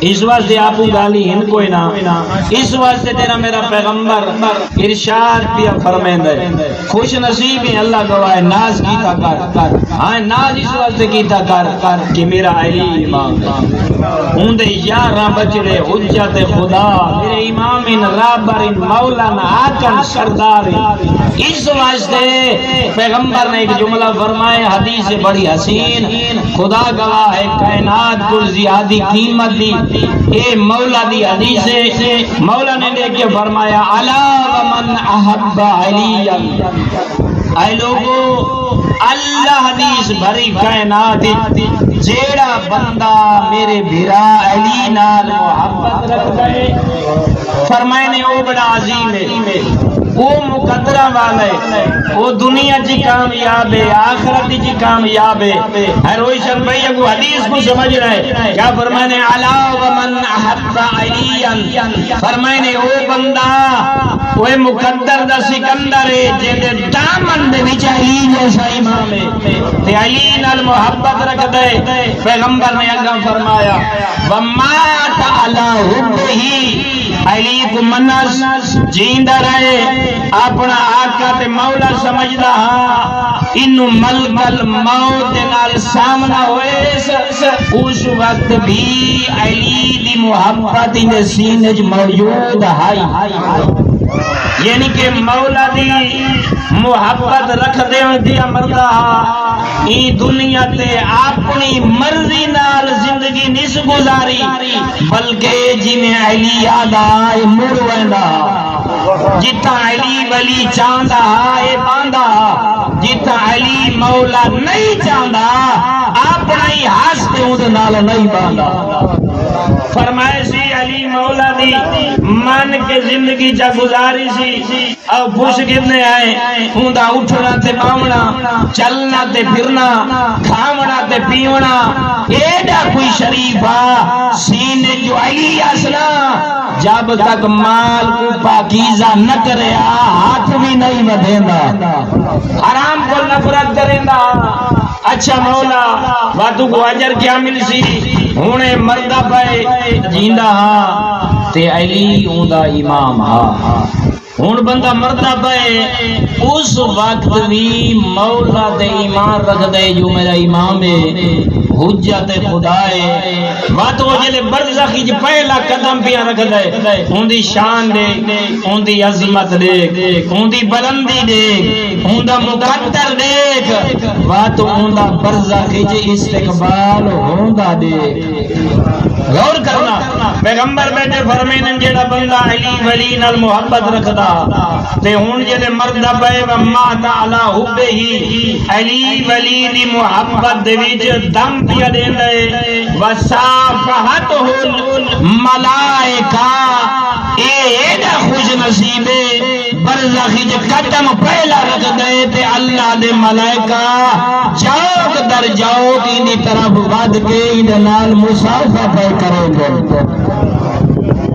اس واسطے آپ گالی ہن کوئی نہ، اس واسطے تیرا میرا پیغمبر ارشاد پیا فرمائندا ہے خوش نصیب ہیں اللہ گواہ ناز کیتا کر، ہاں ناز اس واسطے کیتا کر کہ میرا علی امام ہوندے یاراں بچڑے حجت خدا میرے امام ان رابر ان مولانا آقا سردار، اس واسطے پیغمبر نے ایک جملہ فرمائے حدیث بڑی حسین، خدا گواہ ہے کائنات کو زیادی قیمت دی اے مولا دی حدیث ہے، مولا نے دیکھ کے فرمایا الا ومن احب علی، اے لوگو اللہ حدیث بھری کائنات جیڑا بندہ میرے بھرا علی نال محبت رکھتا ہے فرمائے نے او بڑا عظیم ہے، وہ مقدرہ والا ہے، وہ دنیا جی کامیاب ہے آخرت جی کامیاب ہے۔ روشن بھائی اگو حدیث کو سمجھ رہے کیا فرمانے علا ومن احب علی، فرمانے او بندہ وہ مقدر دا سکندر ہے جیدے دامن دے وچ علی جیسا امام ہے تے علی نال محبت رکھ دے، پیغمبر نے اگا فرمایا ومات علی حبہ، علی کو منس جیندہ رہے اپنا آقا تے مولا سمجھدا ہاں انو ملک الموت نال سامنا ہوئے اس وقت بھی علی دی محبت ان سینے موجود ہے، یعنی کہ مولا دی محبت رکھ دے دیا مردہ ای دنیا تے اپنی مرضی نال زندگی نس گزاری بلکہ جی میں علی آدھا مر ویندا، جتا علی ولی چاندہ اے باندھا، جتا علی مولا نہیں چاندہ اپنا ہی ہستے اُس نال نہیں باندھا۔ فرمائے سی علی مولا دی من کے زندگی چا گزاری سی او خوش کتنے آئے ہوندہ اٹھنا تے باؤنا چلنا تے پھرنا کھامنا تے پیونا ایڈا کوئی شریفہ سینے جو علی اسنا جب تک مال کو پاکیزہ نہ کرے ہاتھ بھی نہیں بدھیندہ، حرام کو نفرت کرندہ، اچھا مولا باتو کو اجر کیا مل سی ہونے مردہ پائے جیندہ ہاں تے علی اوندہ امام ہاں، ہون بندہ مردہ پائے اس وقت بھی مولا دے ایمان رکھ دے جو میرا امام ہے حجت خدا ہے، بات ہو جلے برزخی جو پہلا قدم پیا رکھ دے ہوندی شان دے ہوندی عظمت دیکھ ہوندی بلندی دیکھ ہوندہ مقدر دیکھ بات ہوندہ برزخی جو استقبال ہوندہ دیکھ۔ غور کرنا پیغمبر بیٹے فرمین جیڑا بندہ علی ولی نال محبت رکھدا تے ہون جلے مردہ پے ومات علی حبہ ہی علی ولی دی محبت دے وچ دم پیا دیندے وصافحتہ الملائکہ اے ایڈا خوش نصیبے برزخی جو قدم پہلا رکھ دے تے اللہ دے ملائکہ جاؤک در جاؤک انہی طرف بد کے انہی نال مصافحہ پہ کریں گے۔